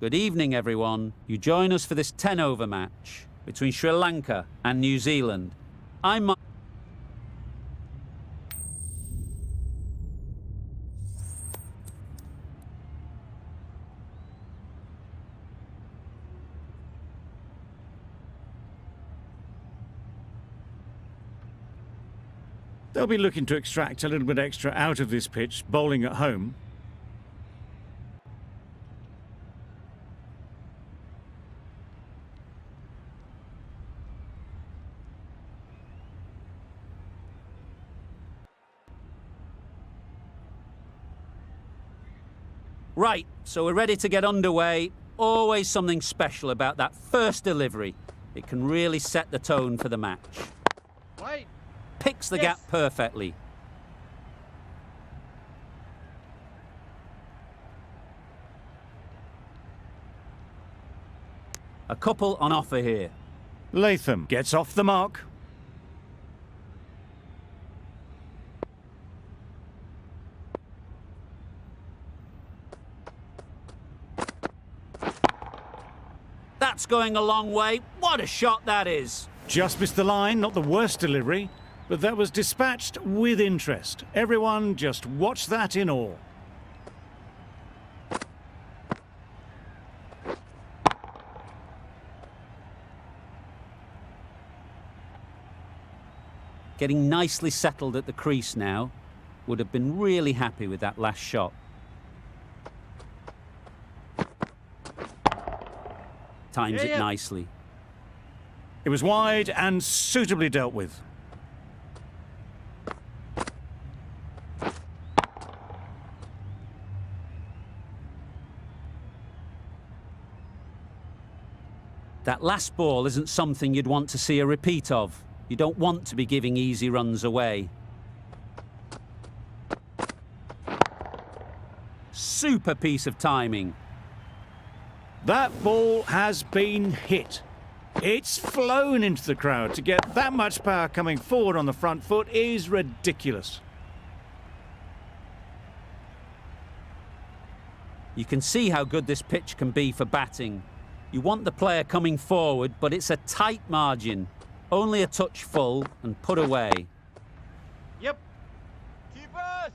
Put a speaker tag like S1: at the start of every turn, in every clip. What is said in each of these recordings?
S1: Good evening, everyone. You join us for this 10-over match between Sri Lanka and New Zealand.
S2: They'll be looking to extract a little bit extra out of this pitch, bowling at home.
S1: Right, so we're ready to get underway. Always something special about that first delivery. It can really set the tone for the match.
S3: Wait.
S1: Picks the gap perfectly. A couple on offer here.
S2: Latham gets off the mark.
S1: That's going a long way. What a shot that is.
S2: Just missed the line, not the worst delivery, but that was dispatched with interest. Everyone just watch that in awe.
S1: Getting nicely settled at the crease now. Would have been really happy with that last shot. Times it nicely.
S2: It was wide and suitably dealt with.
S1: That last ball isn't something you'd want to see a repeat of. You don't want to be giving easy runs away. Super piece of timing.
S2: That ball has been hit. It's flown into the crowd. To get that much power coming forward on the front foot is ridiculous.
S1: You can see how good this pitch can be for batting. You want the player coming forward, but it's a tight margin. Only a touch full and put away.
S3: Yep. Keepers!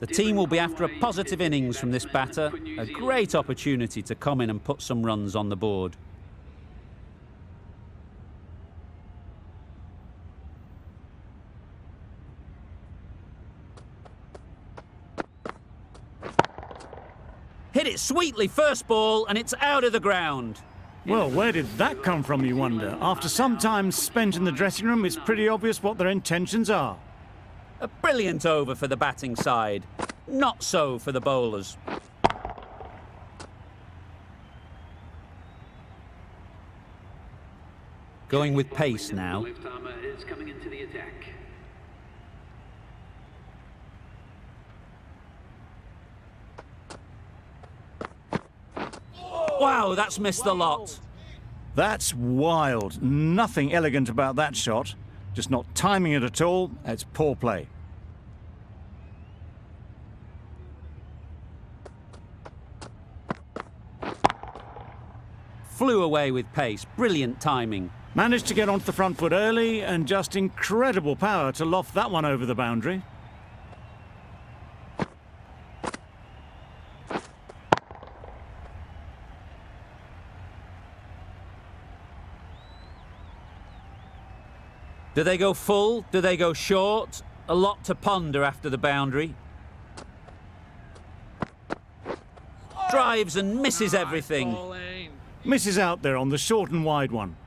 S1: The team will be after a positive innings from this batter. A great opportunity to come in and put some runs on the board. Hit it sweetly first ball and it's out of the ground.
S2: Well, where did that come from, you wonder? After some time spent in the dressing room, it's pretty obvious what their intentions are.
S1: A brilliant over for the batting side. Not so for the bowlers. Going with pace now. Wow, that's missed the lot.
S2: That's wild. Nothing elegant about that shot. Just not timing it at all. It's poor play.
S1: Flew away with pace. Brilliant timing.
S2: Managed to get onto the front foot early and just incredible power to loft that one over the boundary.
S1: Do they go full? Do they go short? A lot to ponder after the boundary. Drives and misses everything.
S2: Misses out there on the short and wide one.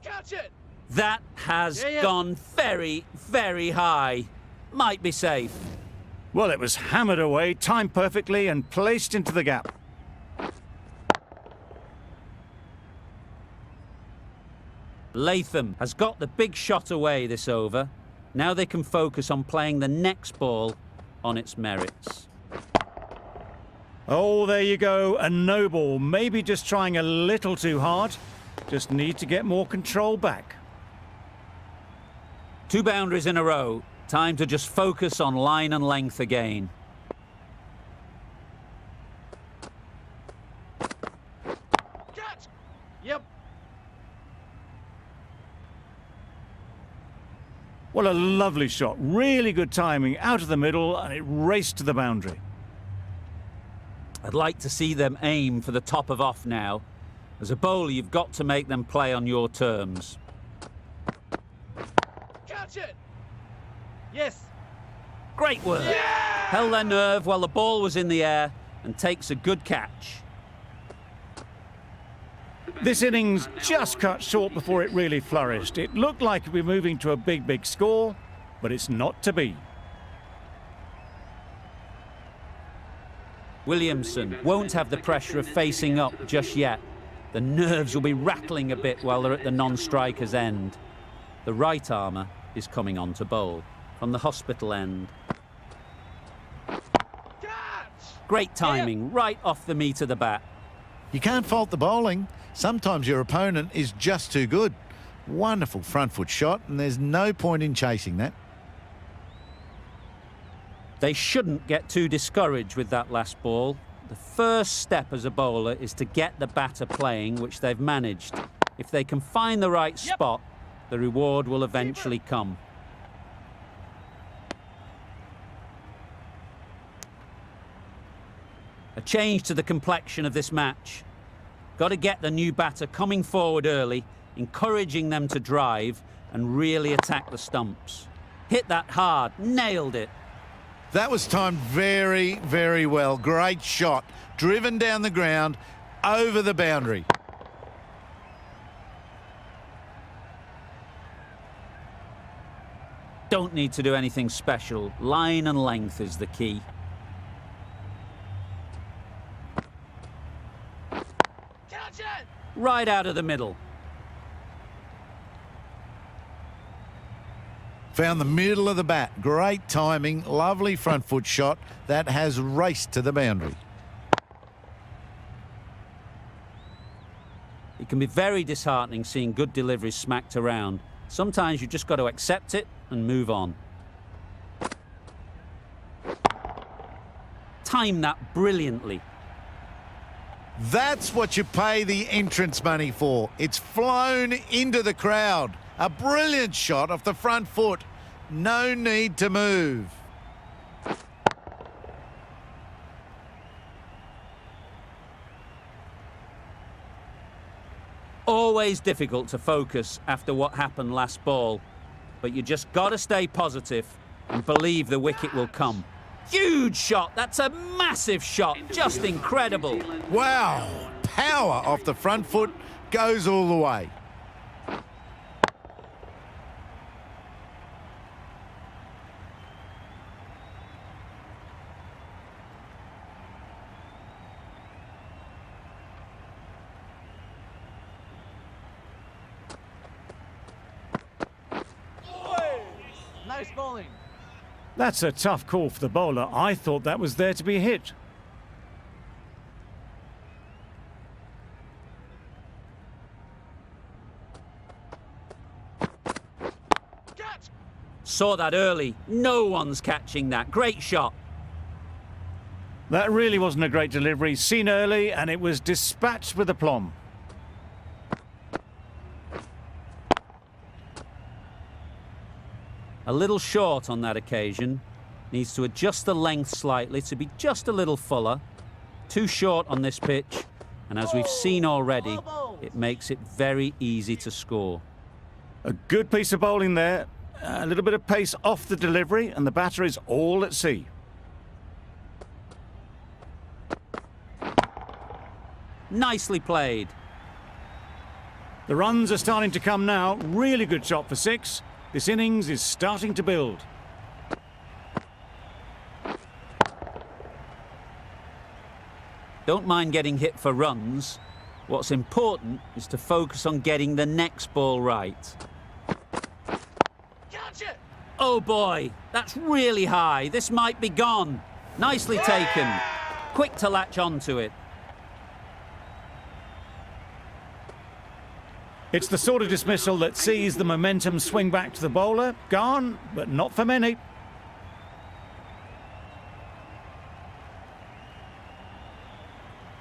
S3: Catch it!
S1: That has gone very, very high. Might be safe.
S2: Well, it was hammered away, timed perfectly and placed into the gap.
S1: Latham has got the big shot away this over. Now they can focus on playing the next ball on its merits.
S2: Oh, there you go, a no ball. Maybe just trying a little too hard. Just need to get more control back.
S1: 2 boundaries in a row. Time to just focus on line and length again.
S3: Catch! Yep.
S2: What a lovely shot. Really good timing. Out of the middle, and it raced to the boundary.
S1: I'd like to see them aim for the top of off now. As a bowler, you've got to make them play on your terms.
S3: Catch it! Yes.
S1: Great work.
S3: Yeah!
S1: Held their nerve while the ball was in the air and takes a good catch.
S2: This innings just cut short before it really flourished. It looked like it'd be moving to a big score, but it's not to be.
S1: Williamson won't have the pressure of facing up just yet. The nerves will be rattling a bit while they're at the non-striker's end. The right armour is coming on to bowl from the hospital end.
S3: Catch!
S1: Great timing, right off the meat of the bat.
S4: You can't fault the bowling. Sometimes your opponent is just too good. Wonderful front foot shot, and there's no point in chasing that.
S1: They shouldn't get too discouraged with that last ball. The first step as a bowler is to get the batter playing, which they've managed. If they can find the right spot, the reward will eventually come. A change to the complexion of this match. Got to get the new batter coming forward early, encouraging them to drive and really attack the stumps. Hit that hard, nailed it.
S4: That was timed very, very well. Great shot. Driven down the ground, over the boundary.
S1: Don't need to do anything special. Line and length is the key.
S3: Catch it!
S1: Right out of the middle.
S4: Found the middle of the bat. Great timing, lovely front foot shot that has raced to the boundary.
S1: It can be very disheartening seeing good deliveries smacked around. Sometimes you've just got to accept it and move on. Time that brilliantly.
S4: That's what you pay the entrance money for. It's flown into the crowd. A brilliant shot off the front foot. No need to move.
S1: Always difficult to focus after what happened last ball, but you just got to stay positive and believe the wicket will come. Huge shot. That's a massive shot. Just incredible.
S4: Wow, power off the front foot goes all the way.
S3: Nice bowling.
S2: That's a tough call for the bowler. I thought that was there to be hit.
S3: Catch!
S1: Saw that early. No one's catching that. Great shot.
S2: That really wasn't a great delivery. Seen early, and it was dispatched with aplomb.
S1: A little short on that occasion. Needs to adjust the length slightly to be just a little fuller. Too short on this pitch, and as we've seen already, it makes it very easy to score.
S2: A good piece of bowling there. A little bit of pace off the delivery, and the batter is all at sea.
S1: Nicely played.
S2: The runs are starting to come now. Really good shot for 6. This innings is starting to build.
S1: Don't mind getting hit for runs. What's important is to focus on getting the next ball right.
S3: Catch it!
S1: Oh boy, that's really high. This might be gone. Nicely taken. quick to latch onto it.
S2: It's the sort of dismissal that sees the momentum swing back to the bowler. Gone, but not for many.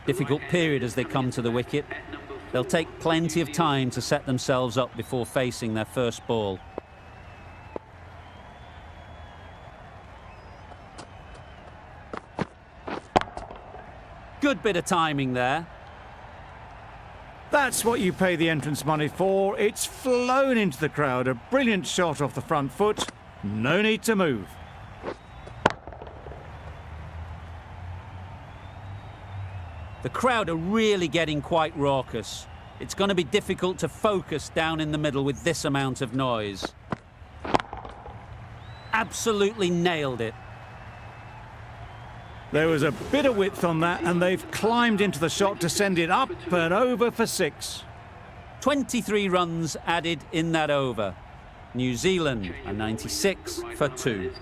S1: Difficult period as they come to the wicket. They'll take plenty of time to set themselves up before facing their first ball. Good bit of timing there.
S2: That's what you pay the entrance money for. It's flown into the crowd. A brilliant shot off the front foot. No need to move.
S1: The crowd are really getting quite raucous. It's going to be difficult to focus down in the middle with this amount of noise. Absolutely nailed it.
S2: There was a bit of width on that, and they've climbed into the shot to send it up and over for 6.
S1: 23 runs added in that over. New Zealand are 96 for 2.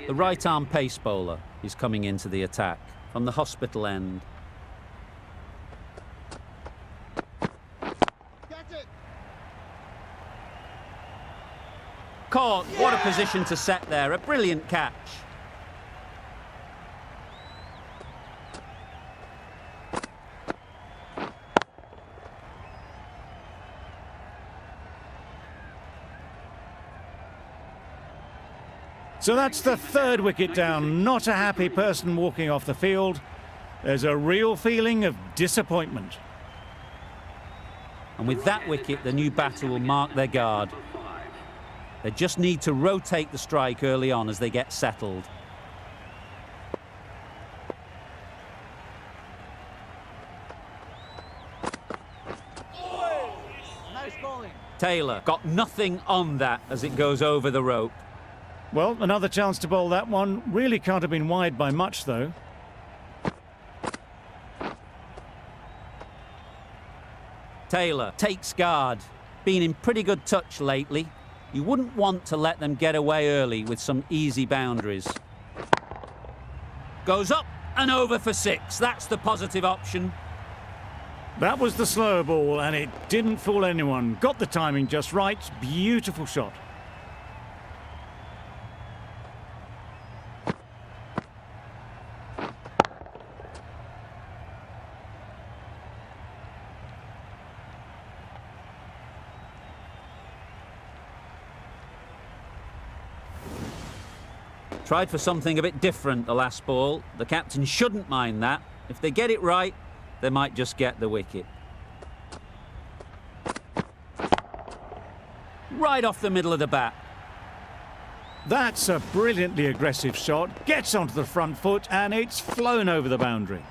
S1: The right-arm pace bowler is coming into the attack from the hospital end. Caught. What a position to set there. A brilliant catch.
S2: So that's the 3rd wicket down. Not a happy person walking off the field. There's a real feeling of disappointment.
S1: And with that wicket, the new batter will mark their guard. They just need to rotate the strike early on as they get settled.
S3: Nice bowling.
S1: Taylor got nothing on that as it goes over the rope.
S2: Well, another chance to bowl that one. Really can't have been wide by much, though.
S1: Taylor takes guard. Been in pretty good touch lately. You wouldn't want to let them get away early with some easy boundaries. Goes up and over for 6. That's the positive option.
S2: That was the slower ball, and it didn't fool anyone. Got the timing just right. Beautiful shot.
S1: Tried for something a bit different the last ball. The captain shouldn't mind that. If they get it right, they might just get the wicket. Right off the middle of the bat.
S2: That's a brilliantly aggressive shot. Gets onto the front foot, and it's flown over the boundary.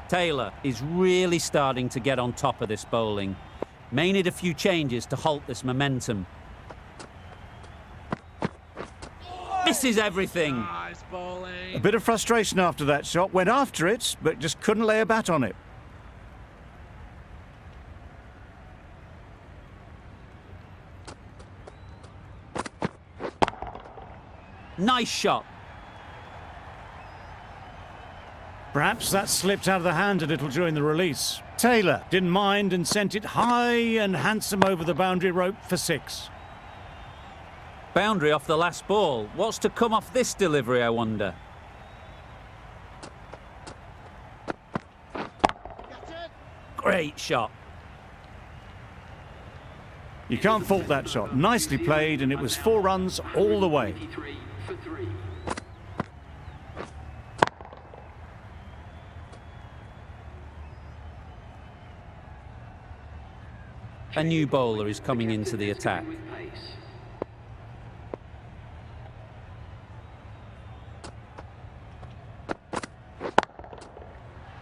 S1: Taylor is really starting to get on top of this bowling. May need a few changes to halt this momentum. Misses everything.
S3: Nice bowling.
S2: A bit of frustration after that shot. Went after it, but just couldn't lay a bat on it.
S1: Nice shot.
S2: Perhaps that slipped out of the hand a little during the release. Taylor didn't mind and sent it high and handsome over the boundary rope for 6.
S1: Boundary off the last ball. What's to come off this delivery, I wonder? Great shot.
S2: You can't fault that shot. Nicely played, and it was 4 runs all the way.
S1: A new bowler is coming into the attack.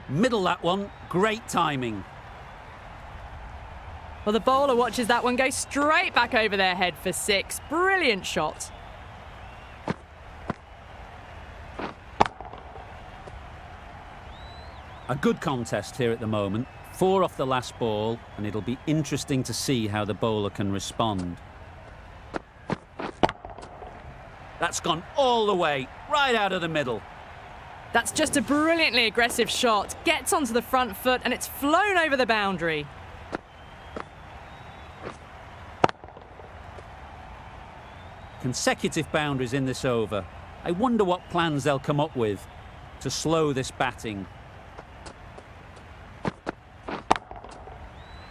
S1: Middle that one, great timing.
S5: Well, the bowler watches that one go straight back over their head for 6. Brilliant shot.
S1: A good contest here at the moment. 4 off the last ball, and it'll be interesting to see how the bowler can respond. That's gone all the way, right out of the middle.
S5: That's just a brilliantly aggressive shot. Gets onto the front foot and it's flown over the boundary.
S1: Consecutive boundaries in this over. I wonder what plans they'll come up with to slow this batting.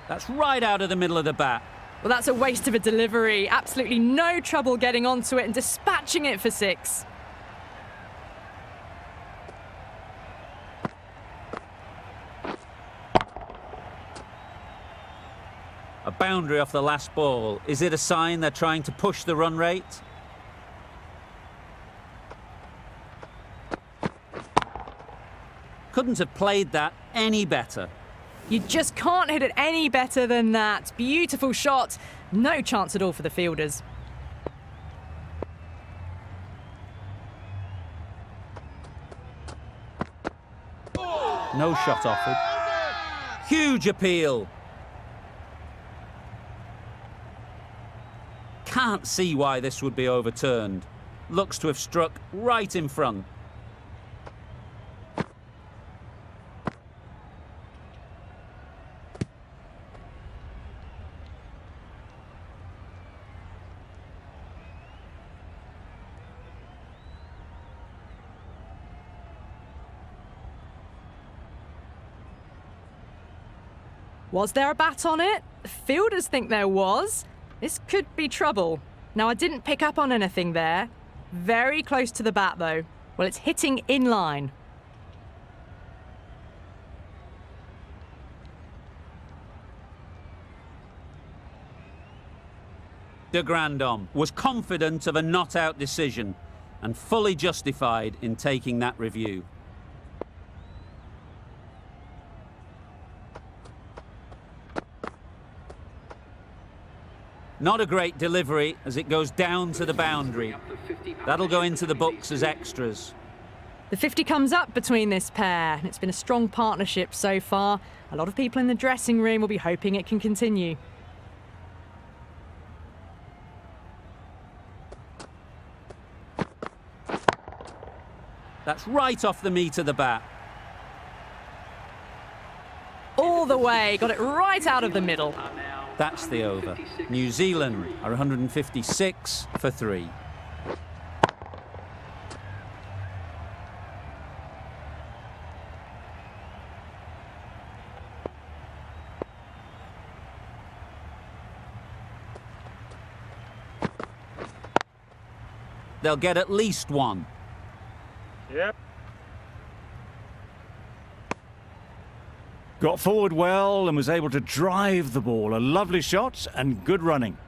S1: That's right out of the middle of the bat.
S5: Well, that's a waste of a delivery. Absolutely no trouble getting onto it and dispatching it for 6.
S1: A boundary off the last ball. Is it a sign they're trying to push the run rate? Couldn't have played that any better.
S5: You just can't hit it any better than that. Beautiful shot. No chance at all for the fielders.
S1: No shot offered. Huge appeal. Can't see why this would be overturned. Looks to have struck right in front.
S5: Was there a bat on it? The fielders think there was. This could be trouble. Now, I didn't pick up on anything there. Very close to the bat, though. Well, it's hitting in line.
S1: De Grandhomme was confident of a not-out decision and fully justified in taking that review. Not a great delivery as it goes down to the boundary. That'll go into the books as extras.
S5: The 50 comes up between this pair, and it's been a strong partnership so far. A lot of people in the dressing room will be hoping it can continue.
S1: That's right off the meat of the bat.
S5: All the way, got it right out of the middle.
S1: That's the over. New Zealand are 156 for 3. They'll get at least one.
S3: Yep.
S2: Got forward well and was able to drive the ball. A lovely shot and good running.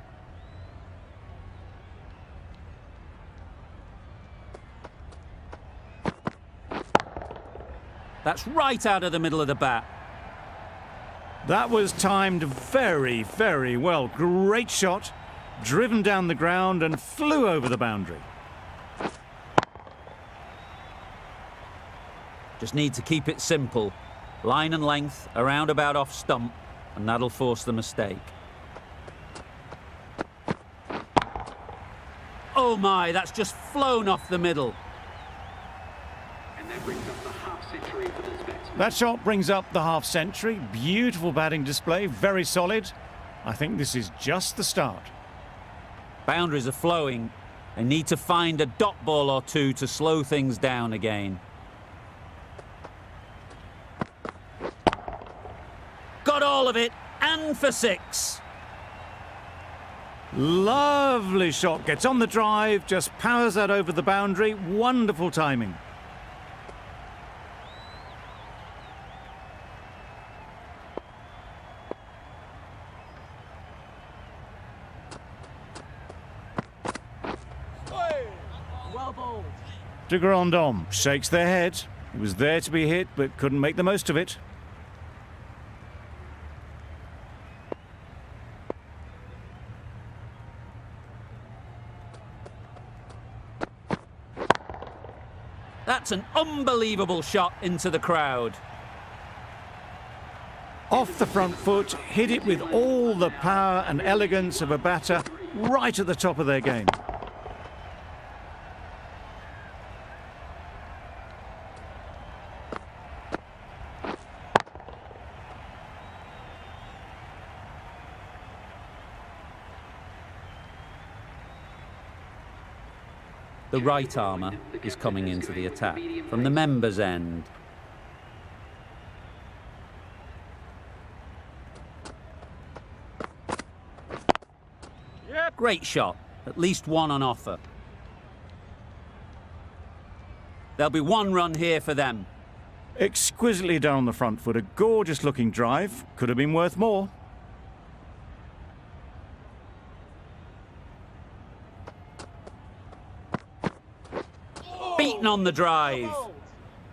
S1: That's right out of the middle of the bat.
S2: That was timed very, very well. Great shot, driven down the ground and flew over the boundary.
S1: Just need to keep it simple. Line and length, around about off stump, and that'll force the mistake. Oh my, that's just flown off the middle.
S6: And that brings up the half-century for this batsman.
S2: That shot brings up the half-century. Beautiful batting display, very solid. I think this is just the start.
S1: Boundaries are flowing. They need to find a dot ball or two to slow things down again. Got all of it, and for 6.
S2: Lovely shot, gets on the drive, just powers that over the boundary. Wonderful timing.
S3: Well bowled.
S2: De Grandhomme shakes their head. It was there to be hit, but couldn't make the most of it.
S1: That's an unbelievable shot into the crowd.
S2: Off the front foot, hit it with all the power and elegance of a batter right at the top of their game.
S1: The right armour is coming into the attack from the members' end. Great shot, at least one on offer. There'll be one run here for them.
S2: Exquisitely done on the front foot, a gorgeous looking drive. Could have been worth more.
S1: Beaten on the drive.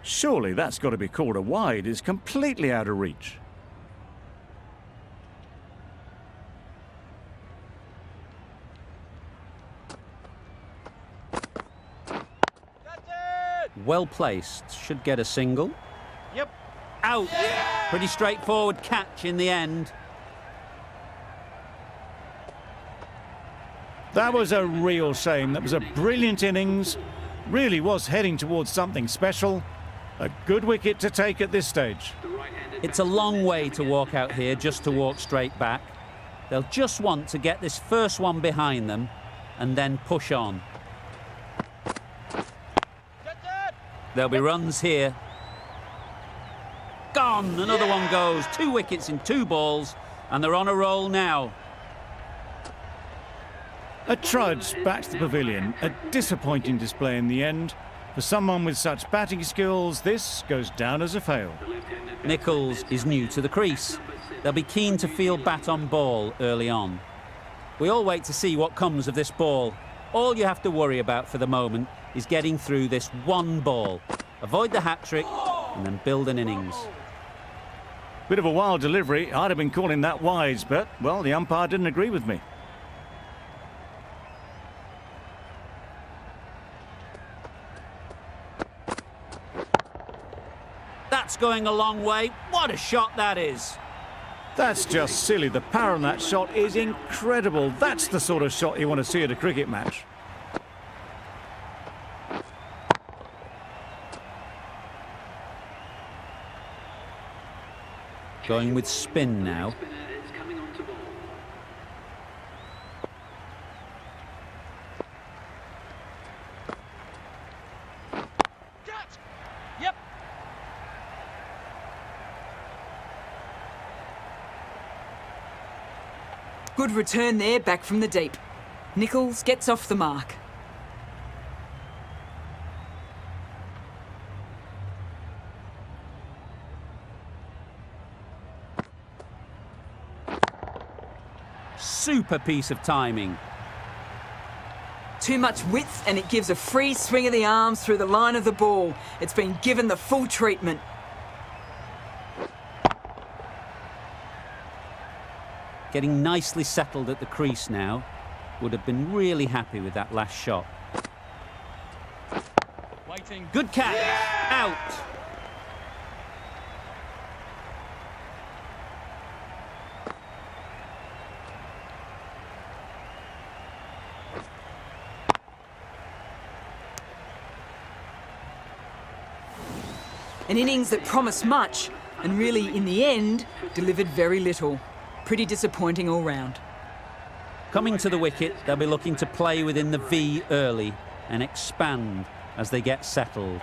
S2: Surely that's got to be called a wide. It's completely out of reach.
S1: Well placed, should get a single.
S3: Yep.
S1: Out. Pretty straightforward catch in the end.
S2: That was a real shame. That was a brilliant innings. Really was heading towards something special. A good wicket to take at this stage.
S1: It's a long way to walk out here just to walk straight back. They'll just want to get this first one behind them and then push on. There'll be runs here. Gone! Another one goes. 2 wickets in 2 balls, and they're on a roll now.
S2: A trudge back to the pavilion. A disappointing display in the end. For someone with such batting skills, this goes down as a fail.
S1: Nichols is new to the crease. They'll be keen to field bat on ball early on. We all wait to see what comes of this ball. All you have to worry about for the moment is getting through this one ball. Avoid the hat-trick and then build an innings.
S2: Bit of a wild delivery. I'd have been calling that wise, but, well, the umpire didn't agree with me.
S1: That's going a long way. What a shot that is.
S2: That's just silly. The power on that shot is incredible. That's the sort of shot you want to see at a cricket match.
S1: Going with spin now.
S3: Yep.
S7: Good return there, back from the deep. Nichols gets off the mark.
S1: Super piece of timing.
S7: Too much width and it gives a free swing of the arms through the line of the ball. It's been given the full treatment.
S1: Getting nicely settled at the crease now. Would have been really happy with that last shot.
S3: Waiting.
S1: Good catch. Out.
S7: An innings that promised much and really, in the end, delivered very little. Pretty disappointing all round.
S1: Coming to the wicket, they'll be looking to play within the V early and expand as they get settled.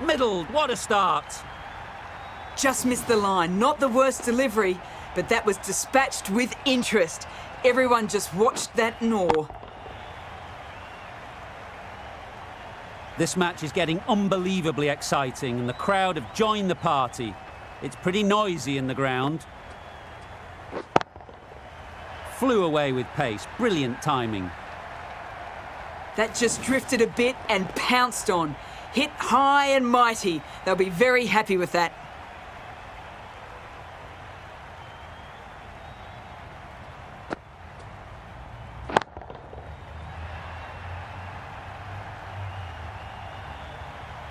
S1: Middled, what a start.
S7: Just missed the line. Not the worst delivery, but that was dispatched with interest. Everyone just watched that gnaw.
S1: This match is getting unbelievably exciting and the crowd have joined the party. It's pretty noisy in the ground. Flew away with pace. Brilliant timing.
S7: That just drifted a bit and pounced on. Hit high and mighty. They'll be very happy with that.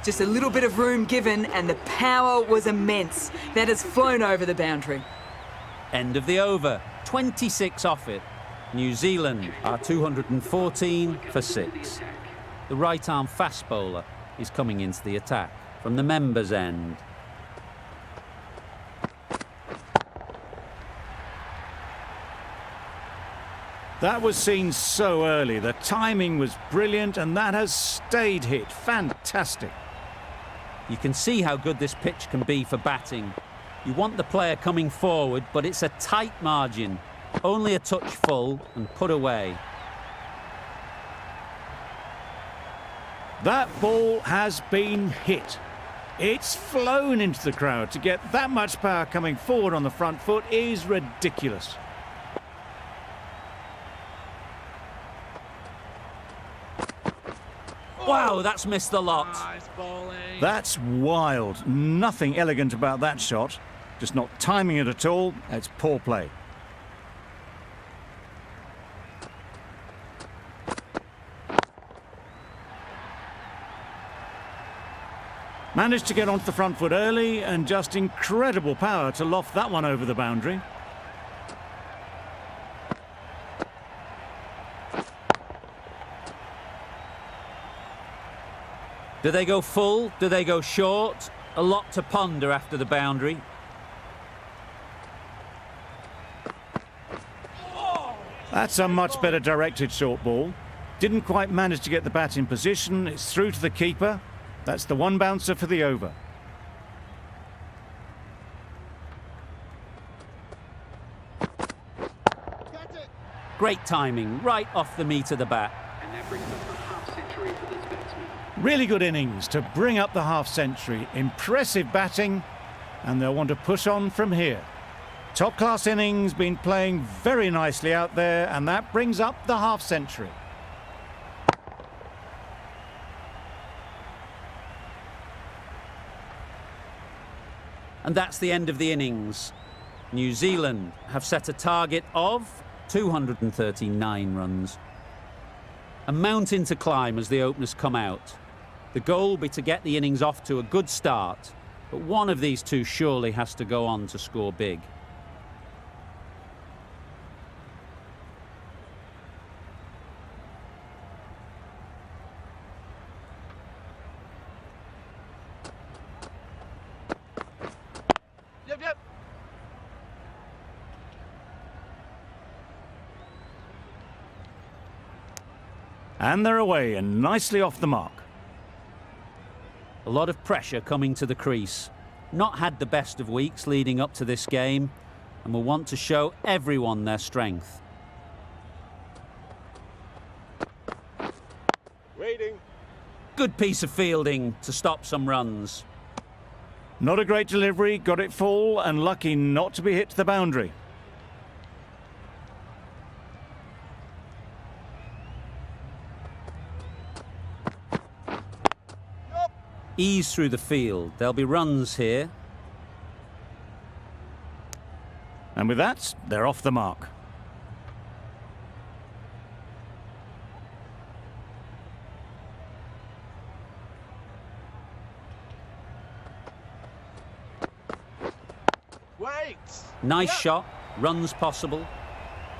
S7: Just a little bit of room given and the power was immense. That has flown over the boundary.
S1: End of the over. 26 off it. New Zealand are 214 for 6. The right-arm fast bowler is coming into the attack from the members' end.
S2: That was seen so early. The timing was brilliant, and that has stayed hit. Fantastic.
S1: You can see how good this pitch can be for batting. You want the player coming forward, but it's a tight margin. Only a touch full and put away.
S2: That ball has been hit. It's flown into the crowd. To get that much power coming forward on the front foot is ridiculous.
S1: Wow, that's missed the lot.
S3: Nice bowling.
S2: That's wild. Nothing elegant about that shot. Just not timing it at all. It's poor play. Managed to get onto the front foot early, and just incredible power to loft that one over the boundary.
S1: Do they go full? Do they go short? A lot to ponder after the boundary.
S2: That's a much better directed short ball. Didn't quite manage to get the bat in position. It's through to the keeper. That's the one bouncer for the over.
S1: Great timing, right off the meat of the bat.
S6: And that brings up the half-century for this batsman.
S2: Really good innings to bring up the half-century. Impressive batting, and they'll want to push on from here. Top-class innings, been playing very nicely out there, and that brings up the half-century.
S1: And that's the end of the innings. New Zealand have set a target of 239 runs. A mountain to climb as the openers come out. The goal will be to get the innings off to a good start, but one of these two surely has to go on to score big.
S3: Yep.
S2: And they're away and nicely off the mark.
S1: A lot of pressure coming to the crease. Not had the best of weeks leading up to this game, and will want to show everyone their strength.
S3: Waiting.
S1: Good piece of fielding to stop some runs.
S2: Not a great delivery, got it full, and lucky not to be hit to the boundary.
S1: Ease through the field. There'll be runs here.
S2: And with that, they're off the mark.
S3: Wait.
S1: Nice shot. Runs possible.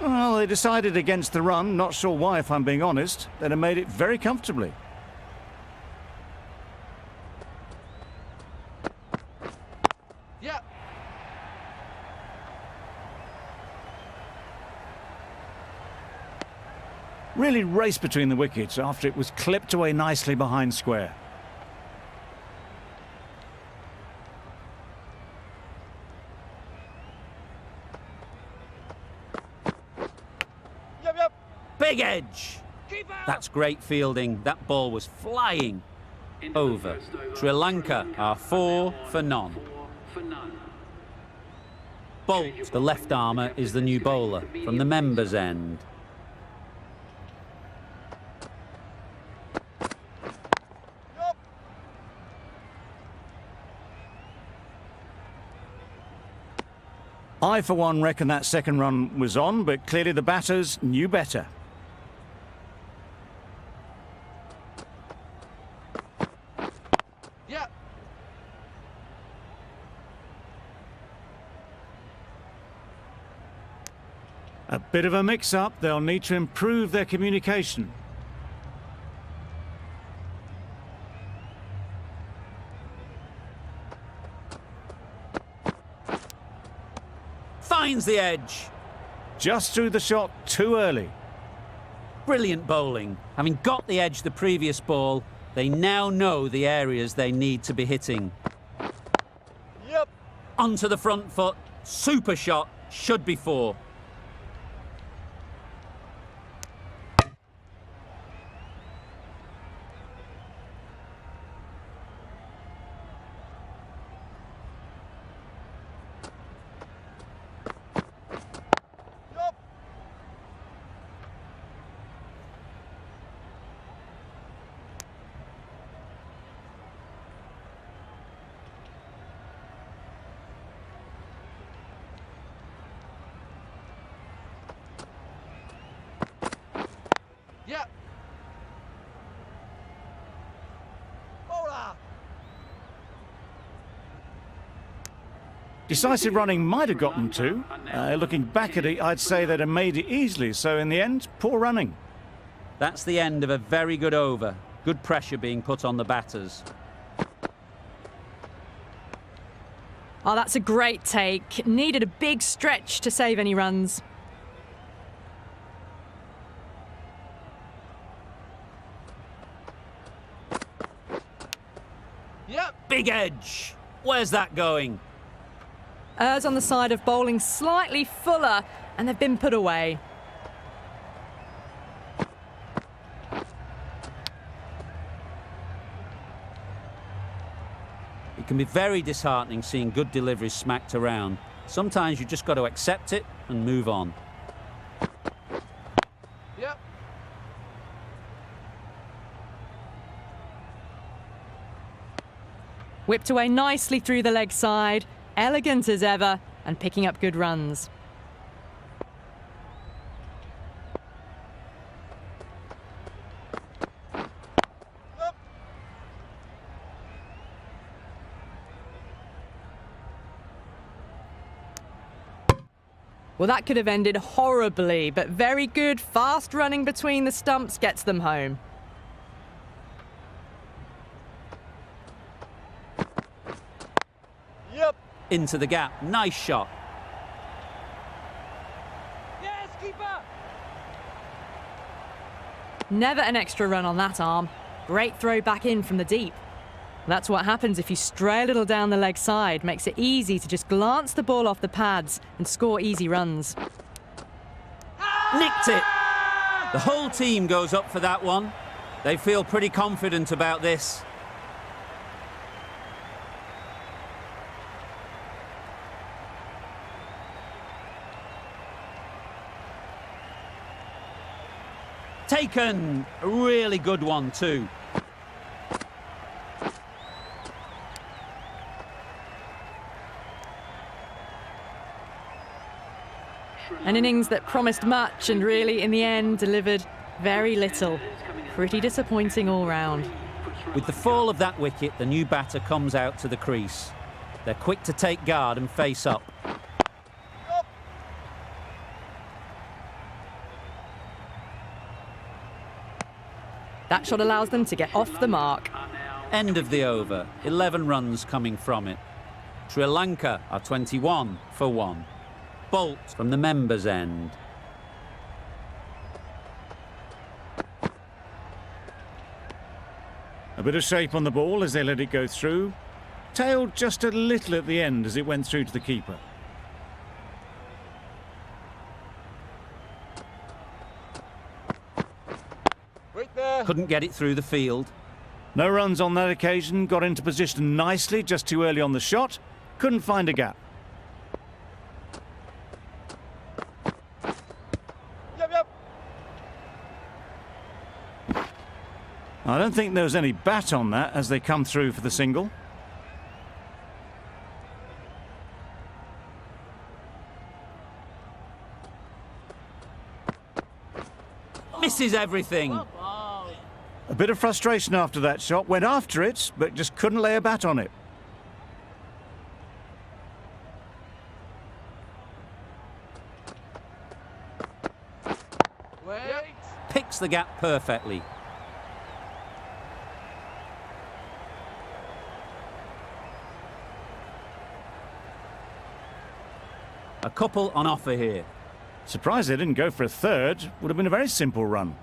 S2: Well, they decided against the run. Not sure why, if I'm being honest. They'd have made it very comfortably.
S3: Yeah.
S2: Really raced between the wickets after it was clipped away nicely behind square.
S3: Yep.
S1: Big edge. That's great fielding. That ball was flying. Over. Sri Lanka are 4 for none.
S6: 4 for none.
S1: Bolt, the left armour, is the new bowler from the members' end.
S2: I, for one, reckon that second run was on, but clearly the batters knew better.
S3: Yeah.
S2: A bit of a mix-up. They'll need to improve their communication.
S1: Finds the edge.
S2: Just threw the shot too early.
S1: Brilliant bowling. Having got the edge the previous ball, they now know the areas they need to be hitting.
S3: Yep.
S1: Onto the front foot. Super shot. Should be 4.
S3: Yep. Yep. Bowler.
S2: Decisive running might have gotten 2. Looking back at it, I'd say they'd have made it easily. So in the end, poor running.
S1: That's the end of a very good over. Good pressure being put on the batters.
S5: Oh, that's a great take. Needed a big stretch to save any runs.
S3: Yep.
S1: Big edge. Where's that going?
S5: Errs on the side of bowling slightly fuller, and they've been put away.
S1: It can be very disheartening seeing good deliveries smacked around. Sometimes you just got to accept it and move on.
S3: Yep.
S5: Whipped away nicely through the leg side, elegant as ever, and picking up good runs. Well, that could have ended horribly, but very good, fast running between the stumps gets them home.
S3: Yep.
S1: Into the gap. Nice shot.
S3: Yes, keeper.
S5: Never an extra run on that arm. Great throw back in from the deep. That's what happens if you stray a little down the leg side. Makes it easy to just glance the ball off the pads and score easy runs.
S1: Nicked it. The whole team goes up for that one. They feel pretty confident about this. Taken. A really good one too.
S5: An innings that promised much and really, in the end, delivered very little. Pretty disappointing all round.
S1: With the fall of that wicket, the new batter comes out to the crease. They're quick to take guard and face up.
S5: That shot allows them to get off the mark.
S1: End of the over. 11 runs coming from it. Sri Lanka are 21 for 1. Bolt from the members' end.
S2: A bit of shape on the ball as they let it go through. Tailed just a little at the end as it went through to the keeper.
S3: Right there.
S1: Couldn't get it through the field.
S2: No runs on that occasion, got into position nicely, just too early on the shot. Couldn't find a gap.
S3: Yep.
S2: I don't think there was any bat on that as they come through for the single.
S1: Misses everything.
S2: A bit of frustration after that shot, went after it, but just couldn't lay a bat on it.
S3: Wait.
S1: Picks the gap perfectly. A couple on offer here.
S2: Surprised they didn't go for a third. Would have been a very simple run.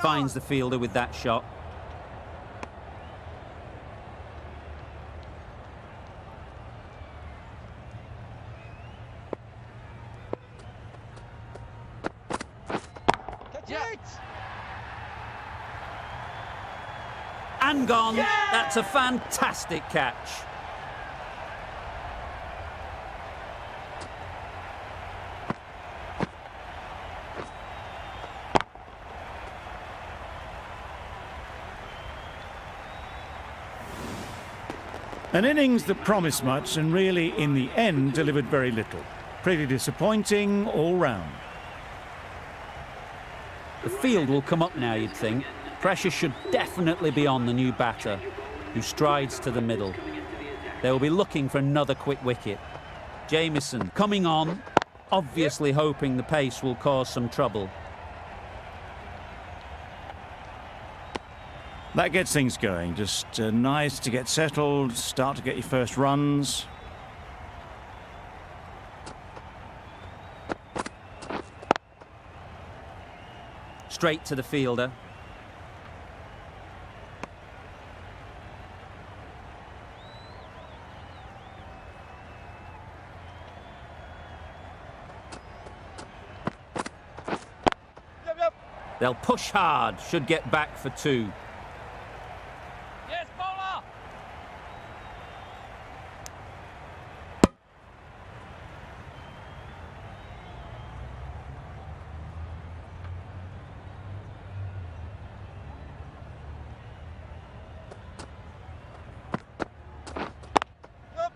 S1: Finds the fielder with that shot.
S3: Catch it!
S1: And gone. That's a fantastic catch.
S2: An innings that promised much and really, in the end, delivered very little. Pretty disappointing all round.
S1: The field will come up now, you'd think. Pressure should definitely be on the new batter, who strides to the middle. They will be looking for another quick wicket. Jamieson coming on, obviously hoping the pace will cause some trouble.
S2: That gets things going. Just nice to get settled, start to get your first runs.
S1: Straight to the fielder.
S3: Yep, yep.
S1: They'll push hard, should get back for 2.
S3: Yes, bowler! Yep.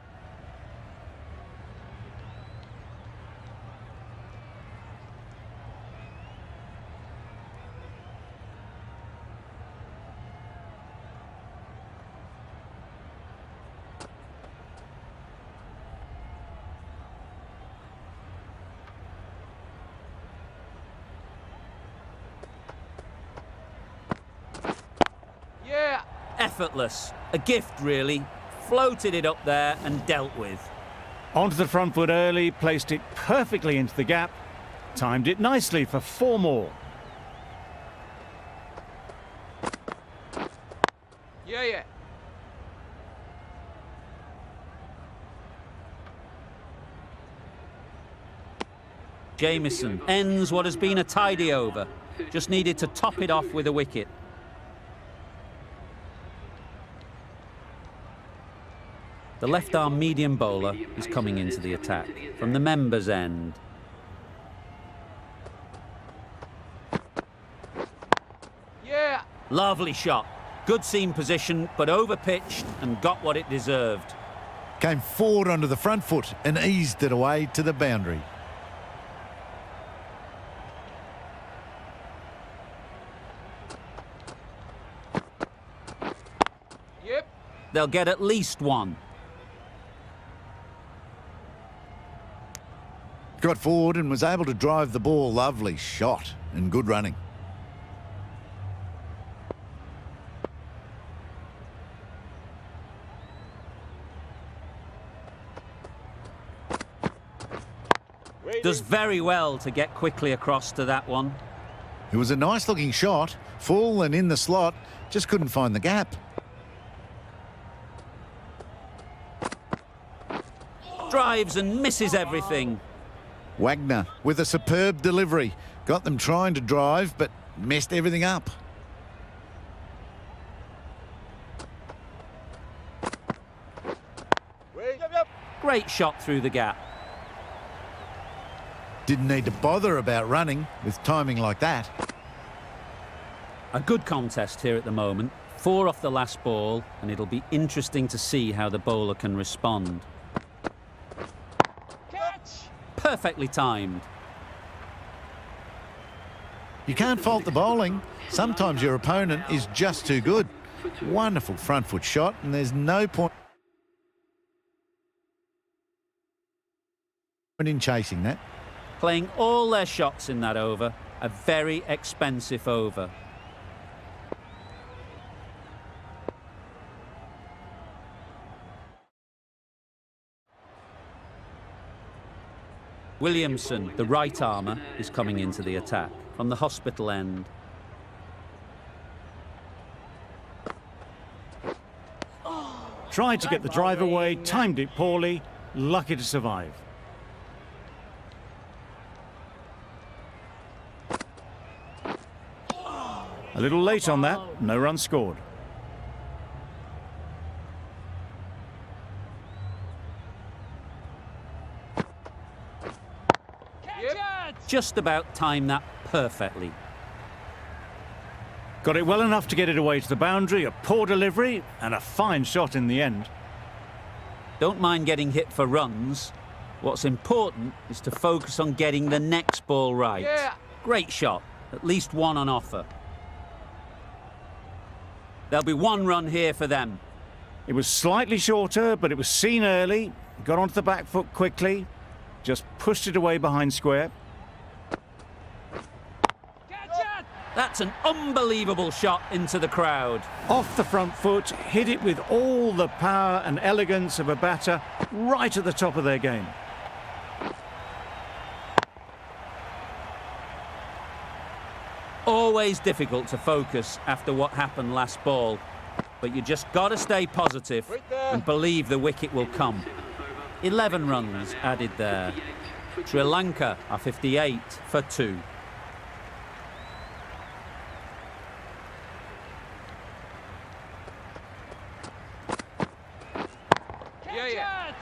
S3: Yeah.
S1: Effortless. A gift, really. Floated it up there and dealt with.
S2: Onto the front foot early, placed it perfectly into the gap. Timed it nicely for 4 more.
S3: Yeah, yeah.
S1: Jamieson ends what has been a tidy over. Just needed to top it off with a wicket. The left-arm medium bowler is coming into the attack from the members' end.
S3: Yeah.
S1: Lovely shot. Good seam position, but over-pitched and got what it deserved.
S4: Came forward onto the front foot and eased it away to the boundary.
S3: Yep.
S1: They'll get at least 1.
S4: Got forward and was able to drive the ball. Lovely shot and good running.
S1: Does very well to get quickly across to that one.
S4: It was a nice looking shot, full and in the slot, just couldn't find the gap.
S1: Drives and misses everything.
S4: Wagner with a superb delivery. Got them trying to drive, but messed everything up.
S3: Wait. Yep, yep.
S1: Great shot through the gap.
S4: Didn't need to bother about running with timing like that.
S1: A good contest here at the moment. 4 off the last ball, and it'll be interesting to see how the bowler can respond.
S3: Catch!
S1: Perfectly timed.
S4: You can't fault the bowling. Sometimes your opponent is just too good. Wonderful front foot shot, and there's no point in chasing that.
S1: Playing all their shots in that over. A very expensive over. Williamson, the right armour, is coming into the attack from the hospital end.
S2: Tried to get the drive away, timed it poorly, lucky to survive. A little late on that, no run scored.
S1: Just about timed that perfectly.
S2: Got it well enough to get it away to the boundary, a poor delivery and a fine shot in the end.
S1: Don't mind getting hit for runs. What's important is to focus on getting the next ball right.
S3: Yeah.
S1: Great shot, at least one on offer. There'll be one run here for them.
S2: It was slightly shorter, but it was seen early, got onto the back foot quickly, just pushed it away behind square.
S1: That's an unbelievable shot into the crowd.
S2: Off the front foot, hit it with all the power and elegance of a batter right at the top of their game.
S1: Always difficult to focus after what happened last ball, but you just got to stay positive and believe the wicket will come. 11 runs added there. Sri Lanka are 58 for 2.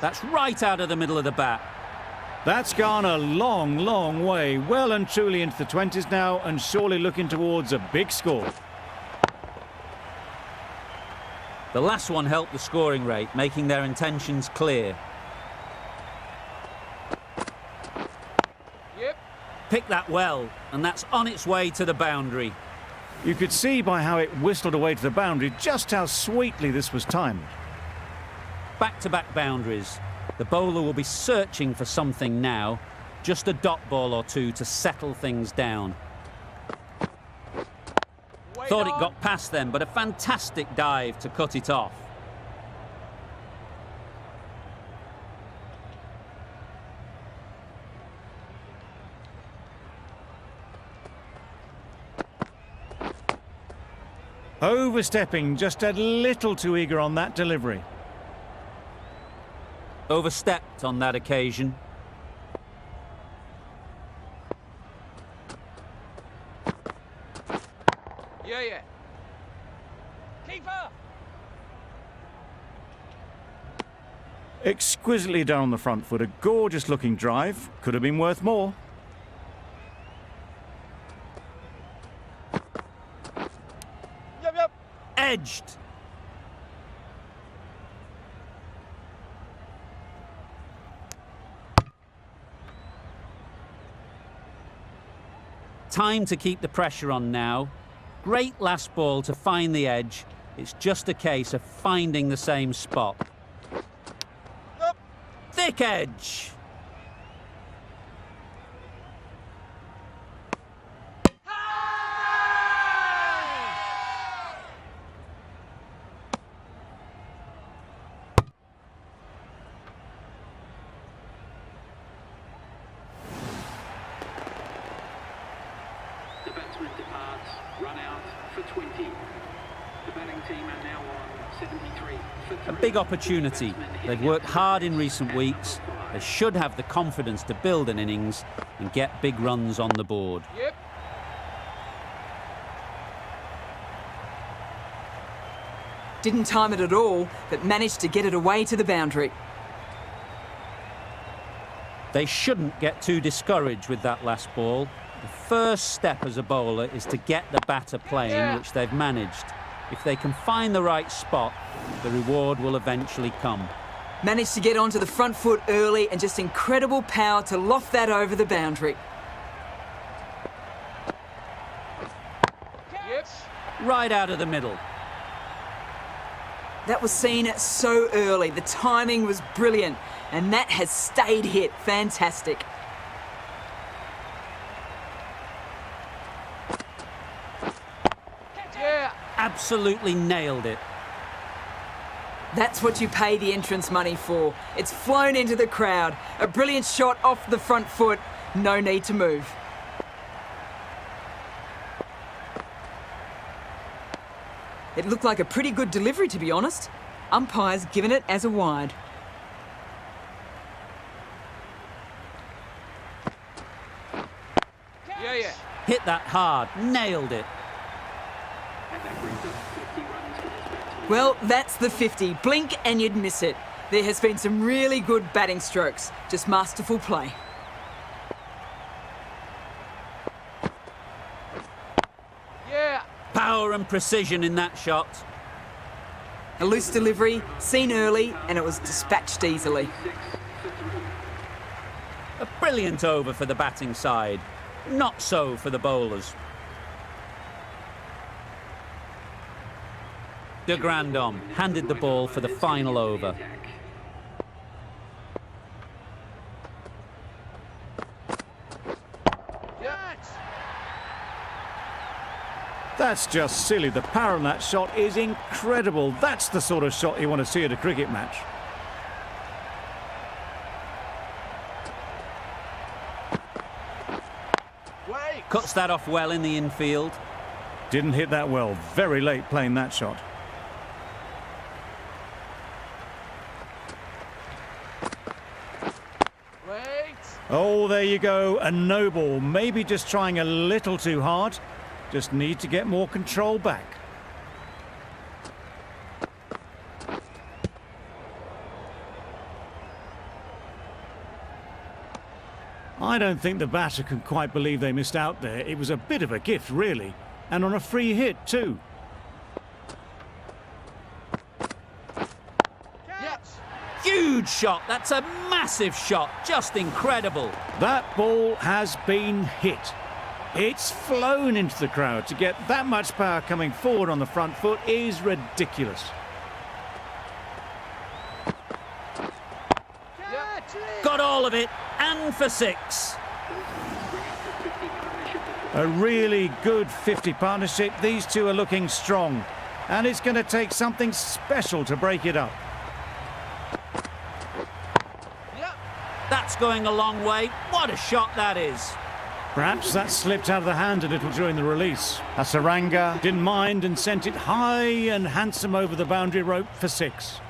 S1: That's right out of the middle of the bat.
S2: That's gone a long, long way, well and truly into the 20s now, and surely looking towards a big score.
S1: The last one helped the scoring rate, making their intentions clear. Picked that well, and that's on its way to the boundary.
S2: You could see by how it whistled away to the boundary just how sweetly this was timed.
S1: Back-to-back boundaries. The bowler will be searching for something now, just a dot ball or two to settle things down. Thought it got past them, but a fantastic dive to cut it off.
S2: Overstepping, just a little too eager on that delivery.
S1: Overstepped on that occasion.
S3: Yeah. Keeper!
S2: Exquisitely done on the front foot, a gorgeous looking drive. Could have been worth more.
S3: Yep.
S1: Edged. Time to keep the pressure on now. Great last ball to find the edge. It's just a case of finding the same spot. Thick edge.
S6: The batsman departs, run out for 20. The batting team are now on 73 for 3.
S1: A big opportunity. They've worked hard in recent weeks. They should have the confidence to build an innings and get big runs on the board.
S3: Yep.
S7: Didn't time it at all, but managed to get it away to the boundary.
S1: They shouldn't get too discouraged with that last ball. The first step as a bowler is to get the batter playing, which they've managed. If they can find the right spot, the reward will eventually come.
S7: Managed to get onto the front foot early and just incredible power to loft that over the boundary.
S3: Yep.
S1: Right out of the middle.
S7: That was seen so early. The timing was brilliant, and that has stayed hit. Fantastic.
S3: Yeah.
S1: Absolutely nailed it.
S7: That's what you pay the entrance money for. It's flown into the crowd. A brilliant shot off the front foot. No need to move. It looked like a pretty good delivery, to be honest. Umpire's given it as a wide.
S3: Yeah, yeah.
S1: Hit that hard, nailed it.
S6: And that brings up 50 runs for this batsman.
S7: Well, that's the 50. Blink and you'd miss it. There has been some really good batting strokes. Just masterful play.
S3: Yeah.
S1: Power and precision in that shot.
S7: A loose delivery, seen early, and it was dispatched easily.
S6: 6 for 3.
S1: A brilliant over for the batting side. Not so for the bowlers. De Grandhomme handed the ball for the final over.
S2: That's just silly. The power on that shot is incredible. That's the sort of shot you want to see at a cricket match.
S3: Wait.
S1: Cuts that off well in the infield.
S2: Didn't hit that well. Very late playing that shot.
S3: Wait.
S2: Oh, there you go. A no ball. Maybe just trying a little too hard. Just need to get more control back. I don't think the batter can quite believe they missed out there. It was a bit of a gift, really. And on a free hit, too.
S3: Yes.
S1: Huge shot. That's a massive shot. Just incredible.
S2: That ball has been hit. It's flown into the crowd. To get that much power coming forward on the front foot is ridiculous.
S1: Got all of it, and for 6.
S2: A really good 50 partnership. These two are looking strong. And it's going to take something special to break it up.
S3: Yep.
S1: That's going a long way. What a shot that is.
S2: Perhaps that slipped out of the hand a little during the release. Srilanka didn't mind and sent it high and handsome over the boundary rope for 6.